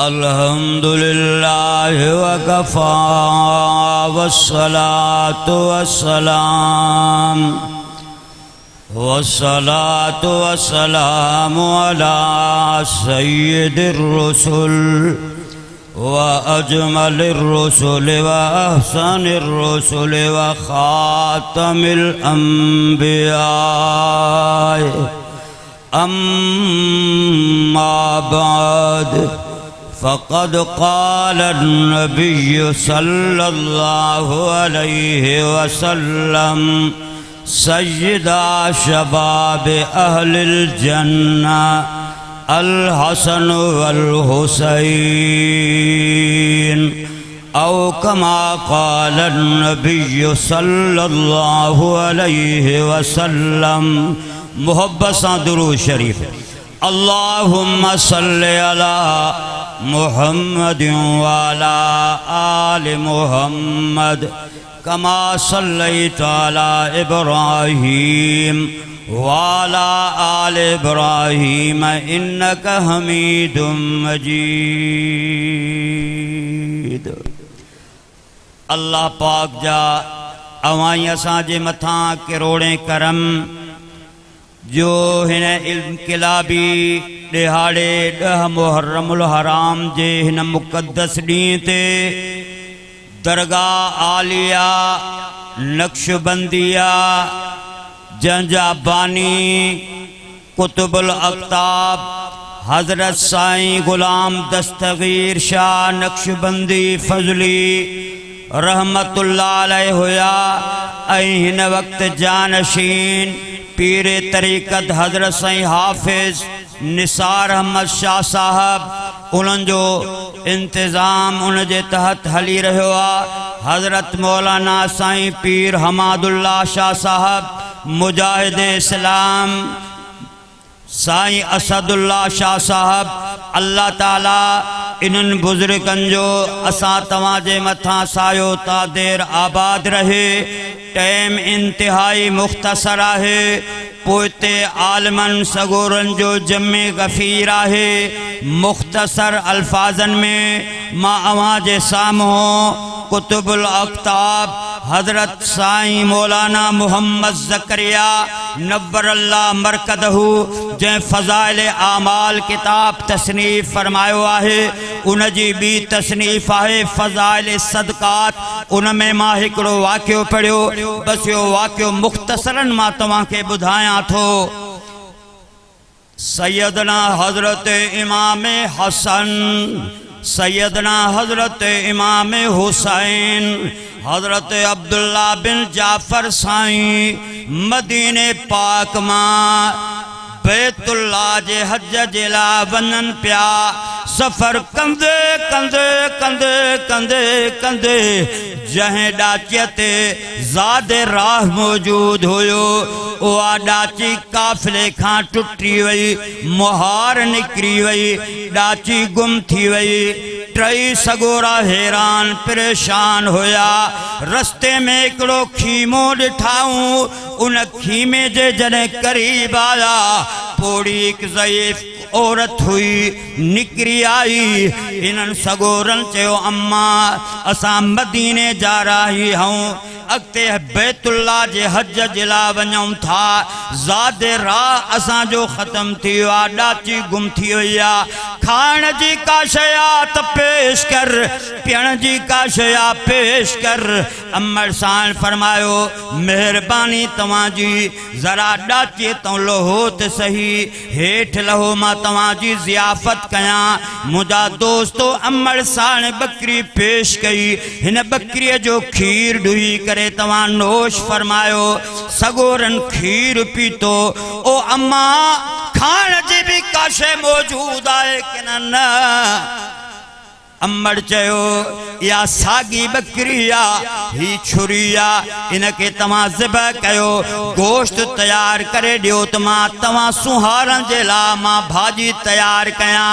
अल्हम्दुलिल्लाह वकफ़ा वस्सलातु वस्सलामु अला सय्यिदिर रुसुल व अजमलिर रुसुल व अहसनिर रुसुल व खातमिल अंबिया अम्मा बाद फ़क़द क़ाल नबी सल्लल्लाहु अलैहि वसल्लम सय्यदा शबाब अहलिल जन्ना अल हसन वल हुसैन औ कमा क़ाल नबी सल्लल्लाहु अलैहि वसल्लम। मोहब्बत सा दुरूद शरीफ। अल्लाहुम्मा सल्लि अला मुहम्मद व अला आलि मुहम्मद कमा सल्लैता अला इब्राहीम व अला आलि इब्राहीम इन्नका हमीदुम मजीद। अल्लाह पाक जा अवाई असांजे मथां किरोड़े करम जो हिन इनक़िलाबी दिहाड़े 10 मुहर्रमुल हराम जे हिन मुक़द्दस ॾींहं ते दरगाह आलिया नक्शबंदिया जंहिंजा बानी कुतुबुल अक़ताब हज़रत साईं ग़ुलाम दस्तगीर शाह नक्शबंदी फज़ली रहमतुल्लाह अलैहि हुया। हिन वक्त जानशीन पीर तरीक़त हज़रत साईं हाफ़िज़ निसार अहमद शाह साहब उन्हनि जो इंतज़ाम उन जे तहत हली रहियो आहे। हज़रत मौलाना साईं पीर हमादुल्लाह शाह साहब मुजाहिद इस्लाम साईं असदुल्लाह शाह साहब अल्लाह ताला इन्हनि बुज़ुर्गनि जो असां तव्हांजे मथां सायो ता देर आबाद रहे। टाइम इंतहाई मुख़्तसर आहे। पोइते आलमन सगोरन जो जमे गफ़ीर आहे। मुख़्तसर अल्फाज़न में मां अवां जे साम्हूं कुतुबुल अक़ताब हज़रत साईं मौलाना मोहम्मद ज़करिया नव्वरल्लाह मरकदहू जै फ़ज़ाइल आमाल किताब तसनीफ़ फरमायो आहे। उन जी बी तसनीफ़ आहे फ़ज़ाइल सदक़ात। उन में मां हिकिड़ो वाक़ियो पढ़ियो। बस यो वाक़ियो मुख़्तसरन मां तव्हांखे ॿुधायां थो। सैयदना हज़रत इमाम हसन, सैयदना हज़रत इमाम हुसैन, हज़रत अब्दुल्ला बिन जाफ़र साईं मदीने पाक मां बैतुल्लाह जे हज जे लाइ वञनि पिया। सफ़र कंदे कंदे कंदे कंदे कंदे जंहिं ॾाचीअ ते ज़ादे राह मौजूद हुयो उहा ॾाची काफ़िले खां टुटी वई, मुहार निकिरी वई, ॾाची गुम थी वई। टई सगोरा हैरान परेशान हुया। रस्ते में हिकिड़ो खीमो ॾिठाऊं। उन खीमे जे जॾहिं क़रीब आया पोड़ी हिकु ज़ईफ़ औरत हुई निकिरी आई। इन्हनि सगोरनि चयो अम्मा असां मदीने जा राही आहियूं, अॻिते बैतुल्लाह जे हज जे लाइ वञूं था। ज़ादे राह असांजो ख़त्म थी वियो आहे, ॾाची गुम थी वई आहे। खाइण जी का शइ आहे त पेश कर, पीअण जी का शइ आहे पेश कर। अमर साईं फरमायो महिरबानी तव्हांजी, ज़रा ॾाची तऊं लहो त सही, हेठि लहो मां तव्हांजी ज़ियाफ़त कयां। मुंहिंजा दोस्तो अमर साईं बकरी पेश कई। हिन बकरीअ जो खीर ॾुही करे तव्हां नोश फरमायो। सगोरन खीर पीतो। ओ अम्मा खाइण जी बि का शइ मौजूद आहे कि न? अम्मड़ चयो या सागी बकरिया ही छुरिया इनके तमा ज़िबह कयो गोश्त तैयार करे दियो त मां तवा सुहारन जे ला मां भाजी तैयार कया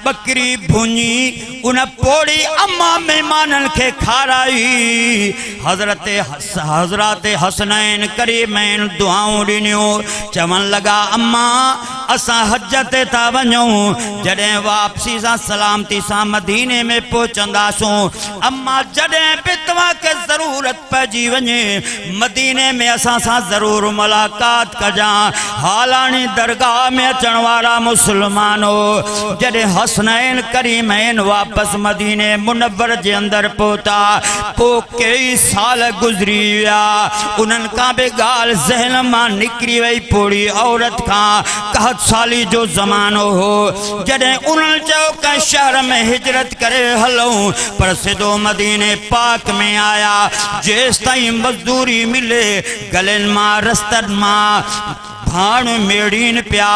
बकरी भुनी उन पोड़ी अम्मा मेहमानन के खाराई हजरत हसनैन करीमैन दुआऊं ॾिनियो चवन लगा अम्मा असां हज ते था वञूं जॾहिं वापसी सां सलामती सां मदीने में पहुचंदासूं अम्मा जॾहिं बि तव्हां खे ज़रूरत पइजी वञे मदीने में असां सां ज़रूर मुलाक़ात कजां हालाणी दरगाह में अचण वारा मुस्लमानो जॾहिं हसनैन करीमैन वापस मदीने मुनव्वर जे अंदर पहुता पोइ कई साल गुज़री विया उन्हनि खां बि ॻाल्हि ज़हन मां निकिरी वई पोड़ी औरत खां 61 साली जो ज़मानो हो जॾहिं उन्हनि चयो कंहिं शहर में हिजरत करे हलूं पर सिधो मदीने पाक में आया जेसि ताईं मज़दूरी मिले गलनि मां रस्तनि मां भाण मेड़ीन पिया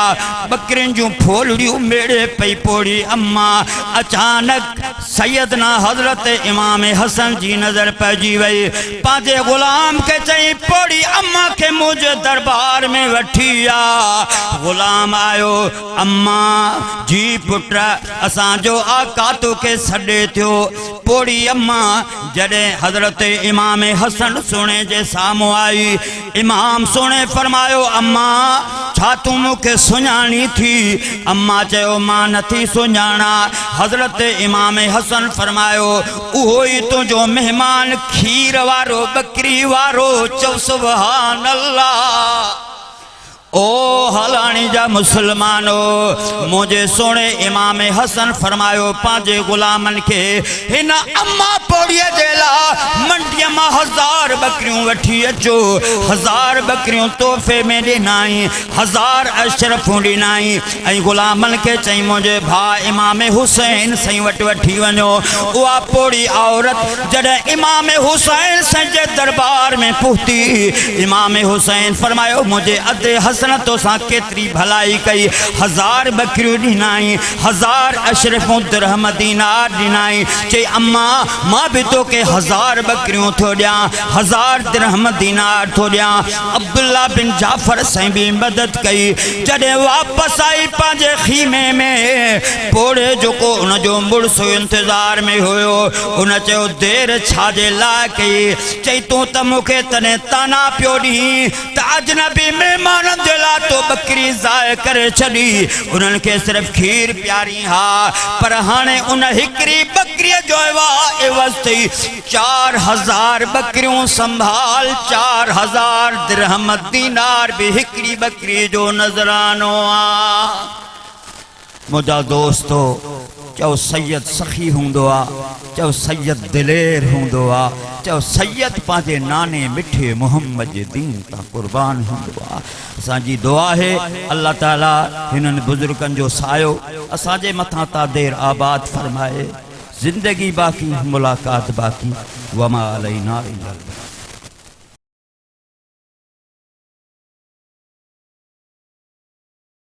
बकरिन जूं फोलड़ियूं मेड़े पई पोड़ी अम्मा अचानक सैयदना हजरत इमाम हसन जी नजर पइजी वई पांजे गुलाम के चई पोड़ी अम्मा के मुझे दरबार में वठी आ गुलाम आयो अम्मा जी पुट असांजो आका तोखे सॾे थियो पोड़ी अम्मा जॾहिं हजरत इमाम हसन सोने जे साम्हूं आई इमाम सोने फरमायो अम्मा छा तू मूंखे सुञाणी थी अम्मा चयो मां नथी सुञाणा हजरत इमाम हसन फरमायो उहो ई तुंहिंजो मेहमान खीर वारो बकरी वारो चओ सुभान अल्लाह ओ हलानी जा मुसलमानो मुझे सोने इमाम हसन फरमायो पांजे गुलामन के हिन अम्मा पोड़िया जेला मंडिया मां 1000 बकरियों वठी अचो 1000 बकरियों तोहफे में ॾिनाई 1000 अशरफूं ॾिनाई ऐं गुलामन के चई मुझे भा इमाम हुसैन सही वटि वठी वञो उहा पोड़ी औरत जॾहिं इमाम हुसैन सही जे दरबार में पहुती इमाम हुसैन फरमायो मुझे अदे तो सा केतरी भलाई कई 1000 बकरियों ॾिनाई 1000 अशरफों दिरहम दीनार ॾिनाई चई अम्मा मां भी तो के 1000 बकरियों थो ॾियां 1000 दिरहम दीनार थो ॾियां अब्दुल्ला बिन जाफर साईं भी मदद कई जॾहिं वापस आई पंहिंजे खीमे में पोड़े जेको उन जो मुड़ुस इंतज़ार में हुयो उन चयो देर छाजे लाइ कई चई तूं त मूंखे तॾहिं ताना पियो ॾीं त अजनबी महिमाननि जे लाइ तो बकरी ज़ाय करे छॾी उन्हनि खे सिर्फ़ खीर प्यारी हा पर हाणे उन हिकिड़ी बकरीअ जो एवज़ थी 4000 बकरियूं संभाल 4000 दिरहम दीनार भी हिकिड़ी बकरी जो नज़रानो आ मुझा दोस्तो चओ सैयद सखी हूंदो आहे चओ सैयद दिलेर हूंदो आहे चओ सैयद पंहिंजे नाने मिठे मोहम्मद जे दीन तां कुर्बान हूंदो आहे असांजी दुआ है अल्लाह ताला हिननि बुजुर्गनि जो सायो असांजे मथां ता देर आबाद फरमाए जिंदगी बाक़ी मुलाकात बाक़ी वमा अलैना इल्ला